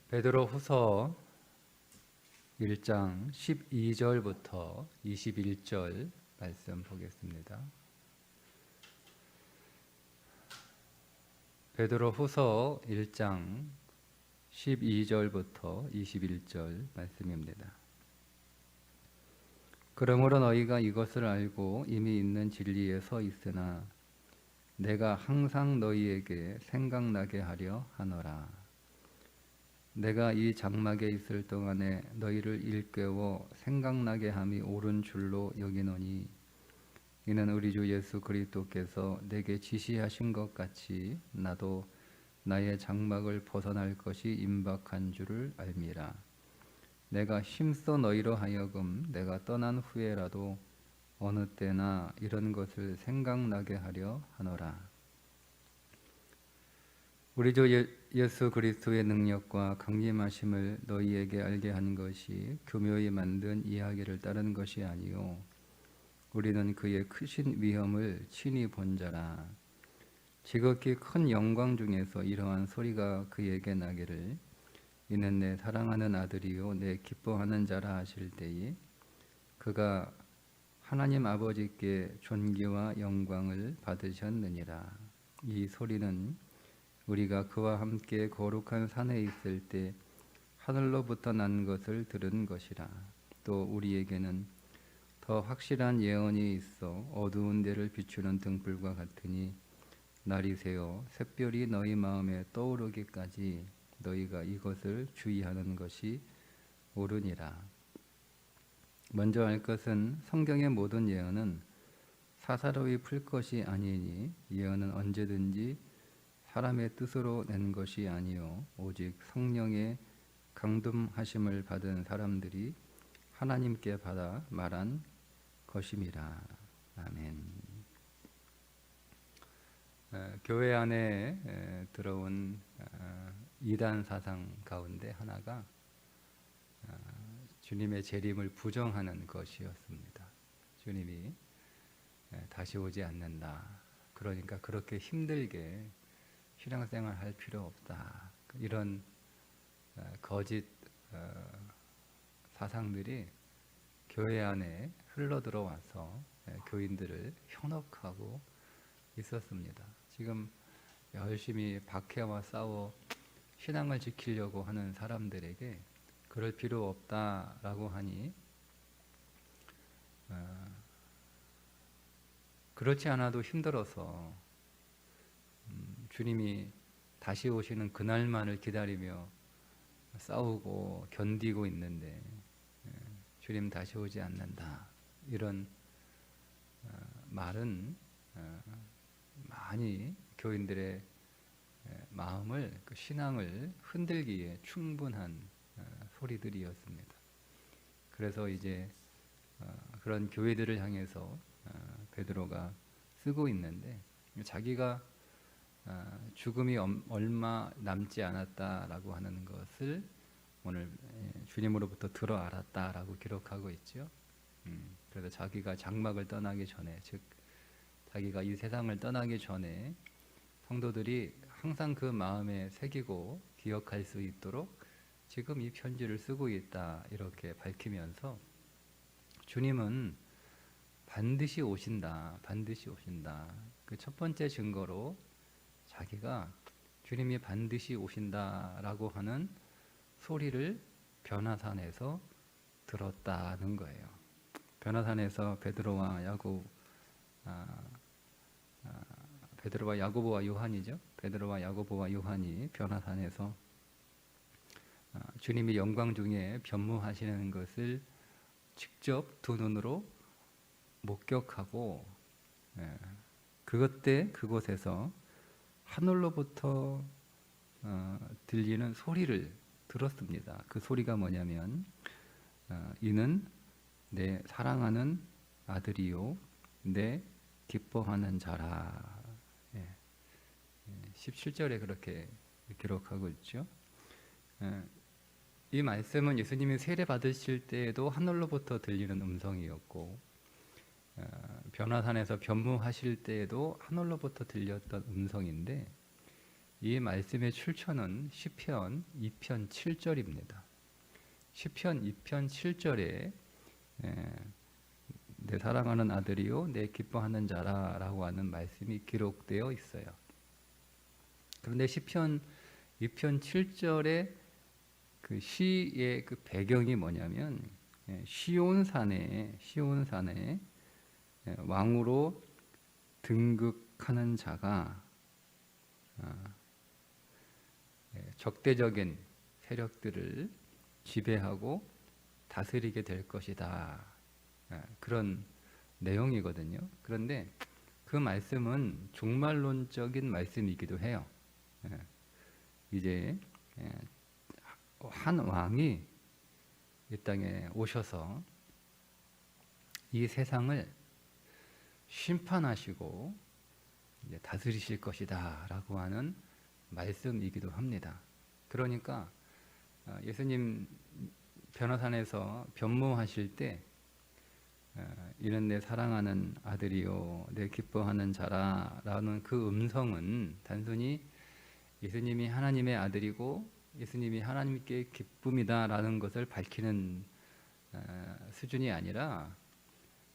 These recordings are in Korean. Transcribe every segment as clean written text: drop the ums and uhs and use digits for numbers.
베드로 후서 1장 12절부터 21절 말씀 보겠습니다. 베드로 후서 1장 12절부터 21절 말씀입니다. 그러므로 너희가 이것을 알고 이미 있는 진리에 서 있으나 내가 항상 너희에게 생각나게 하려 하노라. 내가 이 장막에 있을 동안에 너희를 일깨워 생각나게 함이 옳은 줄로 여기노니 이는 우리 주 예수 그리스도께서 내게 지시하신 것 같이 나도 나의 장막을 벗어날 것이 임박한 줄을 알미라. 내가 힘써 너희로 하여금 내가 떠난 후에라도 어느 때나 이런 것을 생각나게 하려 하노라. 우리 주 예수 그리스도의 능력과 강림하심을 너희에게 알게 한 것이 교묘히 만든 이야기를 따른 것이 아니요 우리는 그의 크신 위엄을 친히 본 자라. 지극히 큰 영광 중에서 이러한 소리가 그에게 나기를 이는 내 사랑하는 아들이요 내 기뻐하는 자라 하실 때에 그가 하나님 아버지께 존귀와 영광을 받으셨느니라. 이 소리는 우리가 그와 함께 거룩한 산에 있을 때 하늘로부터 난 것을 들은 것이라. 또 우리에게는 더 확실한 예언이 있어 어두운 데를 비추는 등불과 같으니 날이 새어 샛별이 너희 마음에 떠오르기까지 너희가 이것을 주의하는 것이 옳으니라. 먼저 알 것은 성경의 모든 예언은 사사로이 풀 것이 아니니 예언은 언제든지 사람의 뜻으로 낸 것이 아니요 오직 성령의 강림하심을 받은 사람들이 하나님께 받아 말한 것임이라. 아멘. 교회 안에 들어온 이단 사상 가운데 하나가 주님의 재림을 부정하는 것이었습니다. 주님이 다시 오지 않는다. 그러니까 그렇게 힘들게 신앙생활 할 필요 없다. 이런 거짓 사상들이 교회 안에 흘러들어와서 교인들을 현혹하고 있었습니다. 지금 열심히 박해와 싸워 신앙을 지키려고 하는 사람들에게 그럴 필요 없다라고 하니 그렇지 않아도 힘들어서 주님이 다시 오시는 그날만을 기다리며 싸우고 견디고 있는데 주님 다시 오지 않는다. 이런 말은 많이 교인들의 마음을, 그 신앙을 흔들기에 충분한 소리들이었습니다. 그래서 이제 그런 교회들을 향해서 베드로가 쓰고 있는데 자기가 죽음이 얼마 남지 않았다라고 하는 것을 오늘 주님으로부터 들어 알았다라고 기록하고 있죠. 그래서 자기가 장막을 떠나기 전에, 즉 자기가 이 세상을 떠나기 전에 성도들이 항상 그 마음에 새기고 기억할 수 있도록 지금 이 편지를 쓰고 있다 이렇게 밝히면서 주님은 반드시 오신다, 반드시 오신다. 그 첫 번째 증거로 자기가 주님이 반드시 오신다라고 하는 소리를 변화산에서 들었다는 거예요. 변화산에서 베드로와 야고보와 요한이죠. 베드로와 야고보와 요한이 변화산에서 주님이 영광 중에 변무하시는 것을 직접 두 눈으로 목격하고 그곳에서 하늘로부터 들리는 소리를 들었습니다. 그 소리가 뭐냐면 이는 내 사랑하는 아들이요 내 기뻐하는 자라. 17절에 그렇게 기록하고 있죠. 이 말씀은 예수님이 세례 받으실 때에도 하늘로부터 들리는 음성이었고 변화산에서 변무하실 때에도 하늘로부터 들렸던 음성인데 이 말씀의 출처는 시편 2편 7절입니다. 시편 2편 7절에 내 사랑하는 아들이요 내 기뻐하는 자라라고 하는 말씀이 기록되어 있어요. 그런데 시편 2편 7절의 그 시의 그 배경이 뭐냐면 시온산에 왕으로 등극하는 자가 적대적인 세력들을 지배하고 다스리게 될 것이다. 그런 내용이거든요. 그런데 그 말씀은 종말론적인 말씀이기도 해요. 이제 한 왕이 이 땅에 오셔서 이 세상을 심판하시고 이제 다스리실 것이다 라고 하는 말씀이기도 합니다. 그러니까 예수님 변호산에서 변모하실 때 이는 내 사랑하는 아들이요 내 기뻐하는 자라 라는 그 음성은 단순히 예수님이 하나님의 아들이고 예수님이 하나님께 기쁨이다 라는 것을 밝히는 수준이 아니라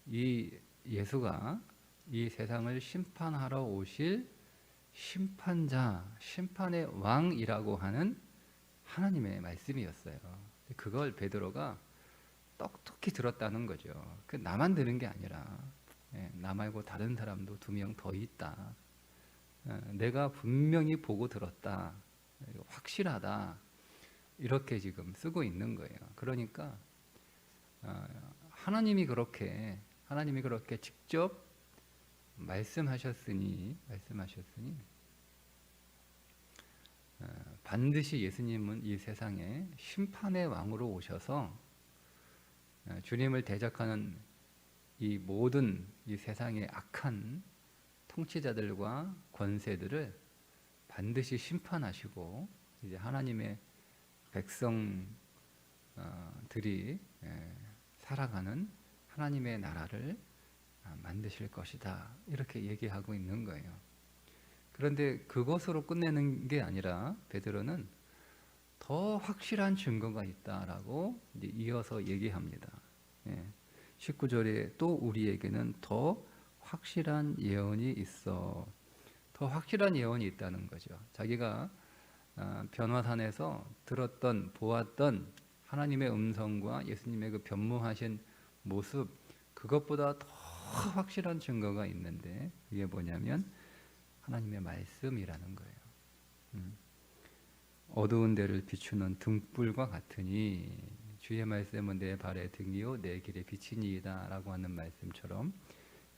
이 예수가 이 세상을 심판하러 오실 심판자, 심판의 왕이라고 하는 하나님의 말씀이었어요. 그걸 베드로가 똑똑히 들었다는 거죠. 그 나만 들은 게 아니라 나 말고 다른 사람도 2명 더 있다. 내가 분명히 보고 들었다. 확실하다. 이렇게 지금 쓰고 있는 거예요. 그러니까 하나님이 그렇게 직접 말씀하셨으니 반드시 예수님은 이 세상에 심판의 왕으로 오셔서 주님을 대적하는 이 모든 이 세상의 악한 통치자들과 권세들을 반드시 심판하시고 이제 하나님의 백성들이 살아가는 하나님의 나라를 만드실 것이다. 이렇게 얘기하고 있는 거예요. 그런데 그것으로 끝내는 게 아니라 베드로는 더 확실한 증거가 있다라고 이제 이어서 얘기합니다. 19절에 또 우리에게는 더 확실한 예언이 있어. 더 확실한 예언이 있다는 거죠. 자기가 변화산에서 들었던 보았던 하나님의 음성과 예수님의 그 변모하신 모습 그것보다 더 확실한 증거가 있는데 그게 뭐냐면 하나님의 말씀이라는 거예요. 어두운 데를 비추는 등불과 같으니 주의 말씀은 내 발의 등이요 내 길의 빛이니이다 라고 하는 말씀처럼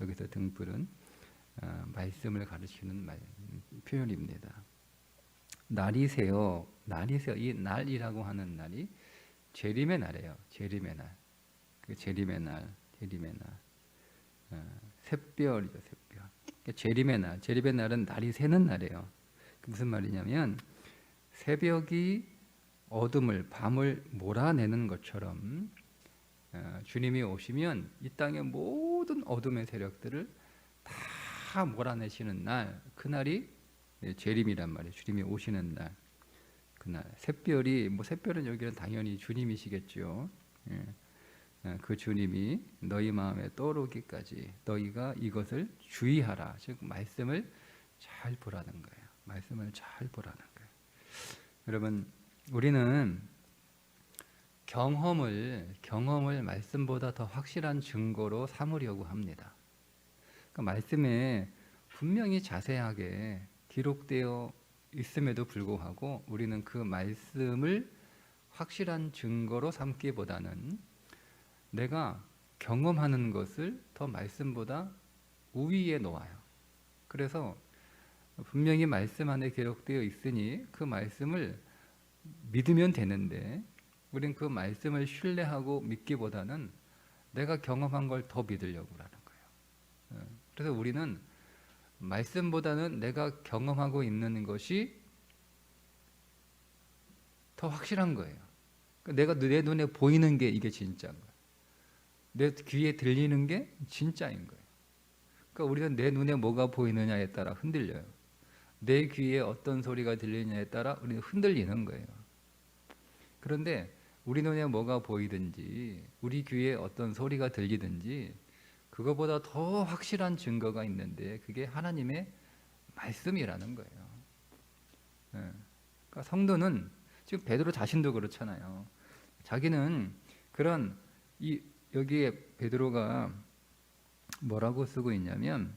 여기서 등불은 말씀을 가르치는 표현입니다. 날이 새어 이 날이라고 하는 날이 재림의 날이에요. 재림의 날. 그 재림의 날. 샛별이죠, 샛별. 재림의 날은 날이 새는 날이에요. 무슨 말이냐면 새벽이 어둠을 밤을 몰아내는 것처럼 주님이 오시면 이 땅의 모든 어둠의 세력들을 다 몰아내시는 날, 그날이 재림이란 말이에요. 주님이 오시는 날, 그날. 샛별은 여기는 당연히 주님이시겠죠. 그 주님이 너희 마음에 떠오르기까지 너희가 이것을 주의하라. 즉 말씀을 잘 보라는 거예요. 말씀을 잘 보라는 거예요. 여러분, 우리는 경험을 말씀보다 더 확실한 증거로 삼으려고 합니다. 그러니까 말씀에 분명히 자세하게 기록되어 있음에도 불구하고 우리는 그 말씀을 확실한 증거로 삼기보다는 내가 경험하는 것을 더 말씀보다 우위에 놓아요. 그래서 분명히 말씀 안에 기록되어 있으니 그 말씀을 믿으면 되는데 우리는 그 말씀을 신뢰하고 믿기보다는 내가 경험한 걸 더 믿으려고 하는 거예요. 그래서 우리는 말씀보다는 내가 경험하고 있는 것이 더 확실한 거예요. 내가 내 눈에 보이는 게 이게 진짜인 거예요. 내 귀에 들리는 게 진짜인 거예요. 그러니까 우리는 내 눈에 뭐가 보이느냐에 따라 흔들려요. 내 귀에 어떤 소리가 들리느냐에 따라 우리는 흔들리는 거예요. 그런데 우리 눈에 뭐가 보이든지 우리 귀에 어떤 소리가 들리든지 그거보다 더 확실한 증거가 있는데 그게 하나님의 말씀이라는 거예요. 그러니까 성도는 지금 베드로 자신도 그렇잖아요. 자기는 그런 여기에 베드로가 뭐라고 쓰고 있냐면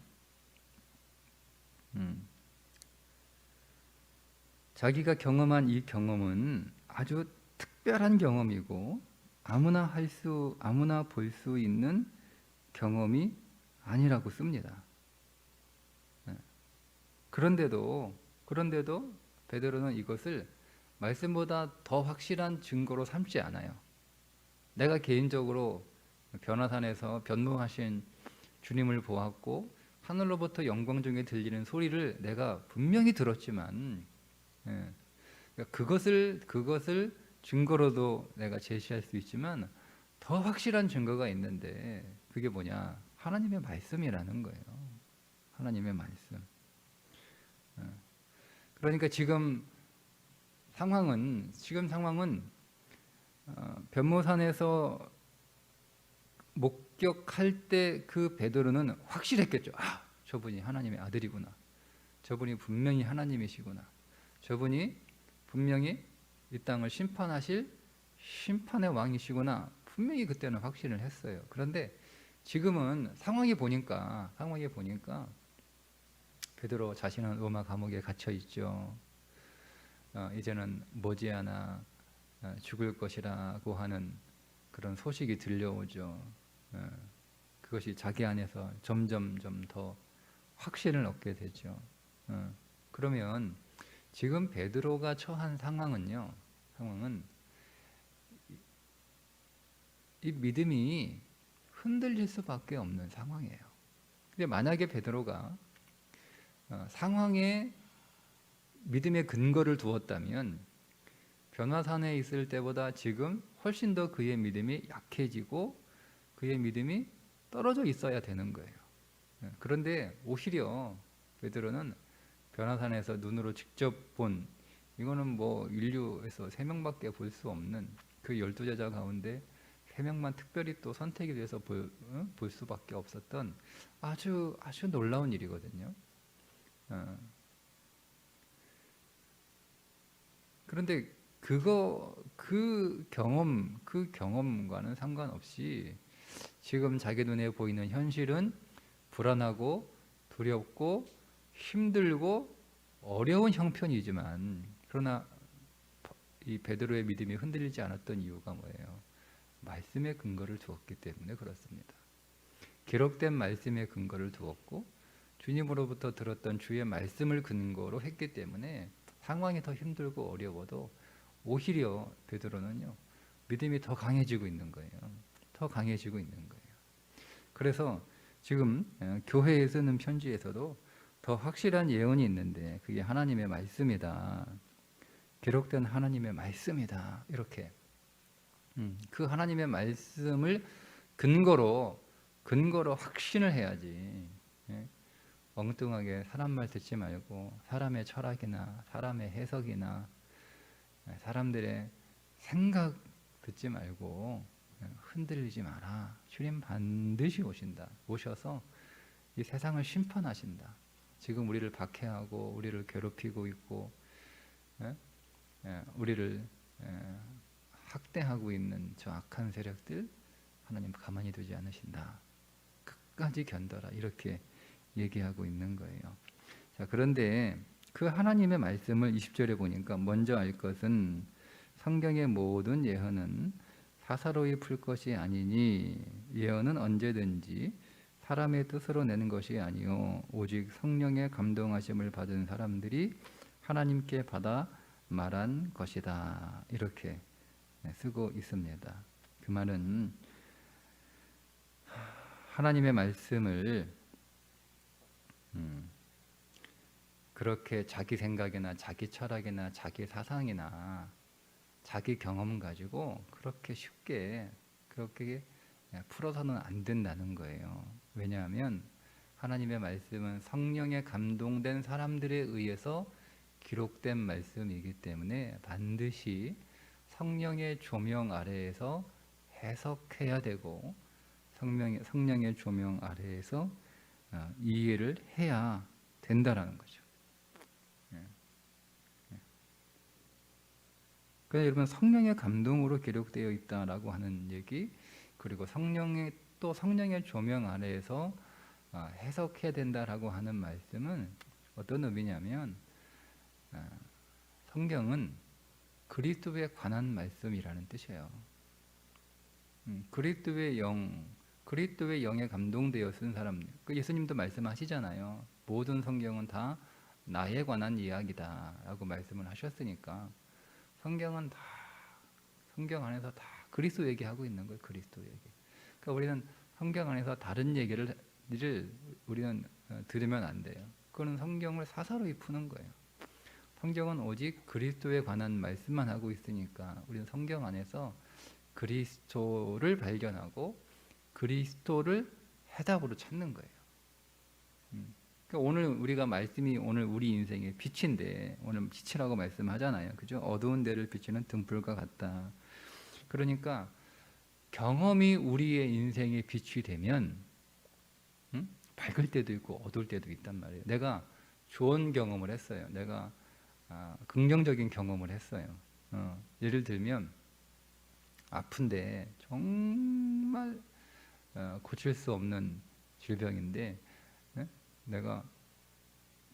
자기가 경험한 이 경험은 아주 특별한 경험이고 아무나 볼 수 있는 경험이 아니라고 씁니다. 그런데도 베드로는 이것을 말씀보다 더 확실한 증거로 삼지 않아요. 내가 개인적으로 변화산에서 변노하신 주님을 보았고 하늘로부터 영광 중에 들리는 소리를 내가 분명히 들었지만 그러니까 그것을 증거로도 내가 제시할 수 있지만 더 확실한 증거가 있는데 그게 뭐냐? 하나님의 말씀이라는 거예요. 하나님의 말씀. 그러니까 지금 상황은 변모산에서 목격할 때 그 베드로는 확실했겠죠. 아, 저분이 하나님의 아들이구나. 저분이 분명히 하나님이시구나. 저분이 분명히 이 땅을 심판하실 심판의 왕이시구나. 분명히 그때는 확신을 했어요. 그런데 지금은 상황이 보니까 베드로 자신은 로마 감옥에 갇혀 있죠. 이제는 머지않아 죽을 것이라고 하는 그런 소식이 들려오죠. 그것이 자기 안에서 점점 더 확신을 얻게 되죠. 그러면 지금 베드로가 처한 상황은 이 믿음이 흔들릴 수밖에 없는 상황이에요. 근데 만약에 베드로가 상황에 믿음의 근거를 두었다면 변화산에 있을 때보다 지금 훨씬 더 그의 믿음이 약해지고 그의 믿음이 떨어져 있어야 되는 거예요. 그런데 오히려 베드로는 변화산에서 눈으로 직접 본 이거는 뭐 인류에서 3명밖에 볼 수 없는 그 12제자 가운데 3명만 특별히 또 선택이 돼서 볼 수밖에 없었던 아주 놀라운 일이거든요. 그런데 그 경험과는 상관없이 지금 자기 눈에 보이는 현실은 불안하고 두렵고 힘들고 어려운 형편이지만 그러나 이 베드로의 믿음이 흔들리지 않았던 이유가 뭐예요? 말씀의 근거를 두었기 때문에 그렇습니다. 기록된 말씀의 근거를 두었고 주님으로부터 들었던 주의 말씀을 근거로 했기 때문에 상황이 더 힘들고 어려워도 오히려 베드로는요 믿음이 더 강해지고 있는 거예요. 더 강해지고 있는 거예요. 그래서 지금 교회에 쓰는 편지에서도 더 확실한 예언이 있는데 그게 하나님의 말씀이다. 기록된 하나님의 말씀이다. 이렇게 그 하나님의 말씀을 근거로 확신을 해야지. 엉뚱하게 사람 말 듣지 말고 사람의 철학이나 사람의 해석이나 사람들의 생각 듣지 말고 흔들리지 마라. 주님 반드시 오신다. 오셔서 이 세상을 심판하신다. 지금 우리를 박해하고 우리를 괴롭히고 있고 우리를 학대하고 있는 저 악한 세력들 하나님 가만히 두지 않으신다. 끝까지 견뎌라. 이렇게 얘기하고 있는 거예요. 자, 그런데 그 하나님의 말씀을 20절에 보니까 먼저 알 것은 성경의 모든 예언은 사사로이 풀 것이 아니니 예언은 언제든지 사람의 뜻으로 내는 것이 아니요 오직 성령의 감동하심을 받은 사람들이 하나님께 받아 말한 것이다. 이렇게 쓰고 있습니다. 그 말은 하나님의 말씀을 그렇게 자기 생각이나 자기 철학이나 자기 사상이나 자기 경험 가지고 그렇게 쉽게 그렇게 풀어서는 안 된다는 거예요. 왜냐하면 하나님의 말씀은 성령에 감동된 사람들에 의해서 기록된 말씀이기 때문에 반드시 성령의 조명 아래에서 해석해야 되고 성령의 조명 아래에서 이해를 해야 된다라는 거죠. 그래서 여러분 성령의 감동으로 기록되어 있다라고 하는 얘기, 그리고 성령의 조명 아래에서 해석해야 된다라고 하는 말씀은 어떤 의미냐면 성경은 그리스도에 관한 말씀이라는 뜻이에요. 그리스도의 영에 감동되어 쓴 사람, 예수님도 말씀하시잖아요. 모든 성경은 다 나에 관한 이야기다라고 말씀을 하셨으니까 성경은 다 성경 안에서 다 그리스도 얘기하고 있는 거예요. 그리스도 얘기. 그러니까 우리는 성경 안에서 다른 얘기를 우리는 들으면 안 돼요. 그거는 성경을 사사로이 푸는 거예요. 성경은 오직 그리스도에 관한 말씀만 하고 있으니까 우리는 성경 안에서 그리스도를 발견하고 그리스도를 해답으로 찾는 거예요. 그러니까 오늘 우리가 말씀이 오늘 우리 인생의 빛인데, 오늘 빛이라고 말씀하잖아요. 그죠? 어두운 데를 비추는 등불과 같다. 그러니까 경험이 우리의 인생의 빛이 되면 밝을 때도 있고 어두울 때도 있단 말이에요. 내가 좋은 경험을 했어요. 내가 긍정적인 경험을 했어요. 예를 들면 아픈데 정말 고칠 수 없는 질병인데 내가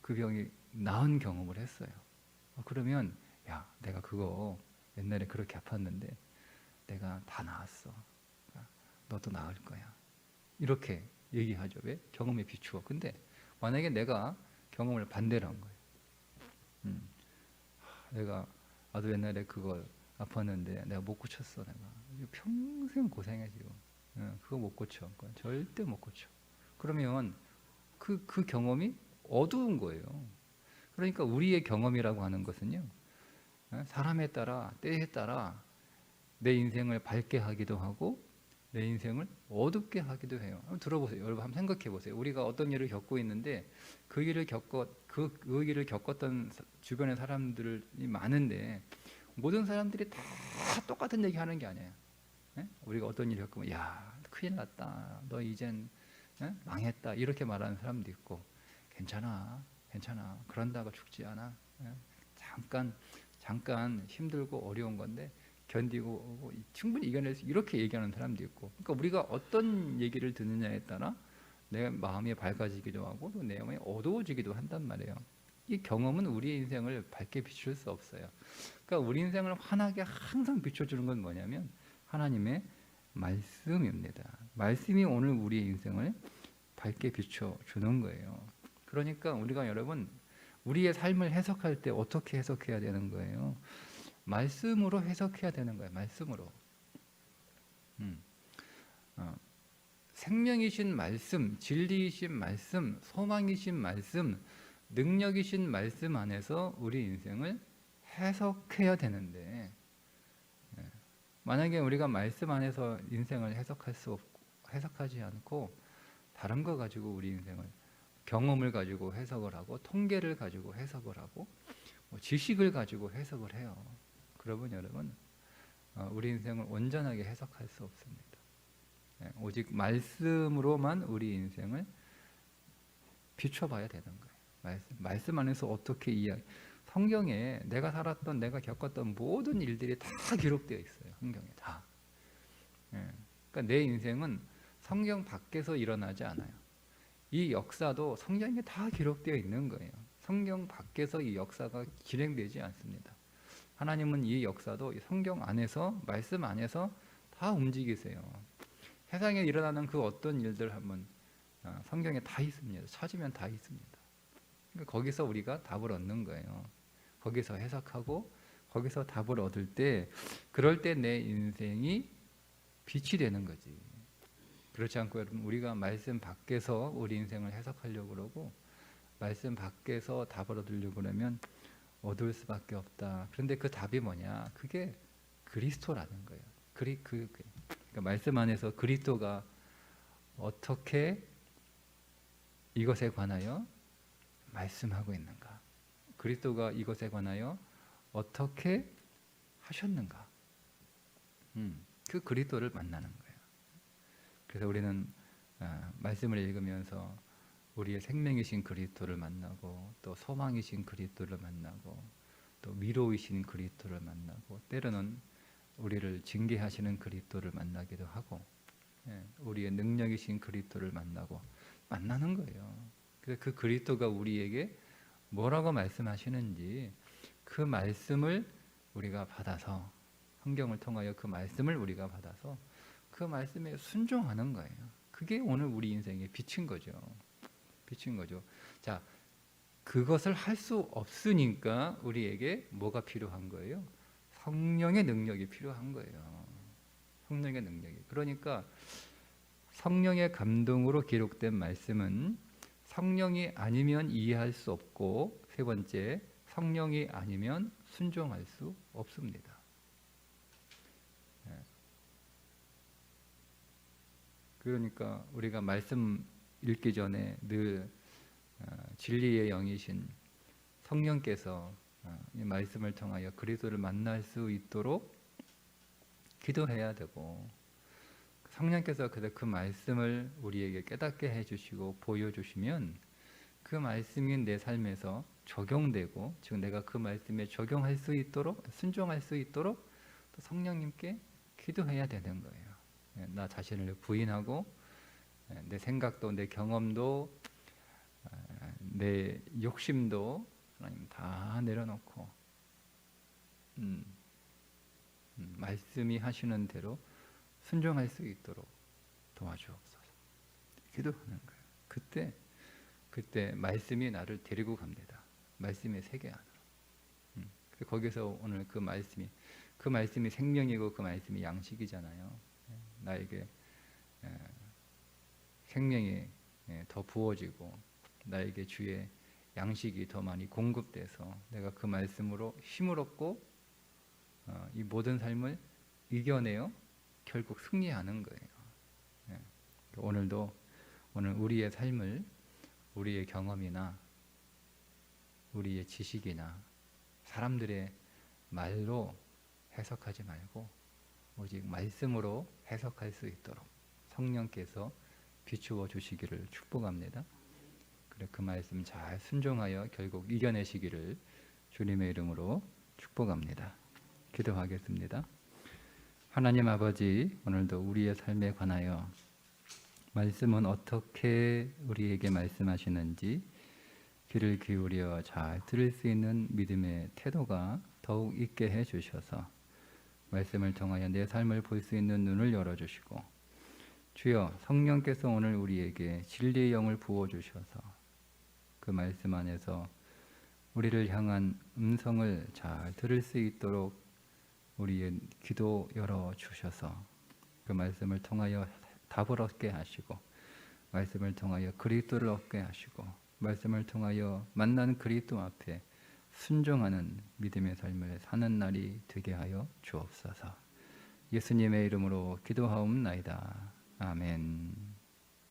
그 병이 나은 경험을 했어요. 그러면 야, 내가 그거 옛날에 그렇게 아팠는데 내가 다 나았어. 너도 나을 거야. 이렇게 얘기하죠. 왜? 경험에 비추어. 근데 만약에 내가 경험을 반대로 한 거예요. 내가 나도 옛날에 그거 아팠는데 내가 못 고쳤어. 내가 평생 고생해 지금. 그거 못 고쳐. 절대 못 고쳐. 그러면 그 경험이 어두운 거예요. 그러니까 우리의 경험이라고 하는 것은요, 사람에 따라 때에 따라 내 인생을 밝게 하기도 하고 내 인생을 어둡게 하기도 해요. 한번 들어보세요. 여러분 한번 생각해 보세요. 우리가 어떤 일을 겪고 있는데 그 일을 겪었던 주변의 사람들이 많은데 모든 사람들이 다 똑같은 얘기 하는 게 아니에요. 우리가 어떤 일을 겪으면 야, 큰일 났다. 너 이젠 망했다. 이렇게 말하는 사람도 있고 괜찮아. 그런다고 죽지 않아. 잠깐 힘들고 어려운 건데 견디고 충분히 이겨낼 수, 이렇게 얘기하는 사람도 있고. 그러니까 우리가 어떤 얘기를 듣느냐에 따라 내 마음이 밝아지기도 하고 또 내 마음이 어두워지기도 한단 말이에요. 이 경험은 우리의 인생을 밝게 비출 수 없어요. 그러니까 우리 인생을 환하게 항상 비춰주는 건 뭐냐면 하나님의 말씀입니다. 말씀이 오늘 우리의 인생을 밝게 비춰주는 거예요. 그러니까 우리가 여러분 우리의 삶을 해석할 때 어떻게 해석해야 되는 거예요? 말씀으로 해석해야 되는 거예요. 말씀으로. 생명이신 말씀, 진리이신 말씀, 소망이신 말씀, 능력이신 말씀 안에서 우리 인생을 해석해야 되는데 만약에 우리가 말씀 안에서 인생을 해석하지 않고 다른 거 가지고 우리 인생을, 경험을 가지고 해석을 하고 통계를 가지고 해석을 하고 지식을 가지고 해석을 해요. 그러면 여러분 우리 인생을 온전하게 해석할 수 없습니다. 오직 말씀으로만 우리 인생을 비춰봐야 되는 거예요. 말씀 안에서 어떻게 성경에 내가 살았던, 내가 겪었던 모든 일들이 다 기록되어 있어요. 성경에 다. 그러니까 내 인생은 성경 밖에서 일어나지 않아요. 이 역사도 성경에 다 기록되어 있는 거예요. 성경 밖에서 이 역사가 진행되지 않습니다. 하나님은 이 역사도 성경 안에서, 말씀 안에서 다 움직이세요. 세상에 일어나는 그 어떤 일들 한번 성경에 다 있습니다. 찾으면 다 있습니다. 그러니까 거기서 우리가 답을 얻는 거예요. 거기서 해석하고 거기서 답을 얻을 때, 그럴 때 내 인생이 빛이 되는 거지. 그렇지 않고 여러분 우리가 말씀 밖에서 우리 인생을 해석하려고 그러고 말씀 밖에서 답을 얻으려고 그러면 어두울 수밖에 없다. 그런데 그 답이 뭐냐? 그게 그리스도라는 거예요. 그러니까 말씀 안에서 그리스도가 어떻게 이것에 관하여 말씀하고 있는가? 그리스도가 이것에 관하여 어떻게 하셨는가? 그 그리스도를 만나는 거예요. 그래서 우리는 말씀을 읽으면서 우리의 생명이신 그리스도를 만나고 또 소망이신 그리스도를 만나고 또 위로이신 그리스도를 만나고 때로는 우리를 징계하시는 그리스도를 만나기도 하고 우리의 능력이신 그리스도를 만나는 거예요. 그래서 그 그리스도가 우리에게 뭐라고 말씀하시는지 그 말씀을 우리가 받아서 성경을 통하여 그 말씀을 우리가 받아서 그 말씀에 순종하는 거예요. 그게 오늘 우리 인생의 빛인 거죠. 빛인 거죠. 자, 그것을 할 수 없으니까 우리에게 뭐가 필요한 거예요? 성령의 능력이 필요한 거예요. 성령의 능력이. 그러니까 성령의 감동으로 기록된 말씀은 성령이 아니면 이해할 수 없고, 세 번째, 성령이 아니면 순종할 수 없습니다. 그러니까 우리가 말씀 읽기 전에 늘 진리의 영이신 성령께서 이 말씀을 통하여 그리스도를 만날 수 있도록 기도해야 되고, 성령께서 그 말씀을 우리에게 깨닫게 해주시고 보여주시면 그 말씀이 내 삶에서 적용되고, 즉 내가 그 말씀에 적용할 수 있도록, 순종할 수 있도록 또 성령님께 기도해야 되는 거예요. 나 자신을 부인하고 내 생각도 내 경험도 내 욕심도 하나님 다 내려놓고 말씀이 하시는 대로 순종할 수 있도록 도와주옵소서. 기도하는 거예요. 그때 말씀이 나를 데리고 갑니다. 말씀의 세계 안으로. 거기서 오늘 그 말씀이 생명이고 그 말씀이 양식이잖아요. 나에게 생명이 더 부어지고 나에게 주의 양식이 더 많이 공급돼서 내가 그 말씀으로 힘을 얻고 이 모든 삶을 이겨내어 결국 승리하는 거예요. 오늘 우리의 삶을 우리의 경험이나 우리의 지식이나 사람들의 말로 해석하지 말고 오직 말씀으로 해석할 수 있도록 성령께서 비추어 주시기를 축복합니다. 그래 그 말씀 잘 순종하여 결국 이겨내시기를 주님의 이름으로 축복합니다. 기도하겠습니다. 하나님 아버지, 오늘도 우리의 삶에 관하여 말씀은 어떻게 우리에게 말씀하시는지 귀를 기울여 잘 들을 수 있는 믿음의 태도가 더욱 있게 해주셔서 말씀을 통하여 내 삶을 볼 수 있는 눈을 열어주시고, 주여 성령께서 오늘 우리에게 진리의 영을 부어주셔서 그 말씀 안에서 우리를 향한 음성을 잘 들을 수 있도록 우리의 귀도 열어주셔서 그 말씀을 통하여 답을 얻게 하시고, 말씀을 통하여 그리스도를 얻게 하시고, 말씀을 통하여 만난 그리스도 앞에 순종하는 믿음의 삶을 사는 날이 되게 하여 주옵소서. 예수님의 이름으로 기도하옵나이다. 아멘.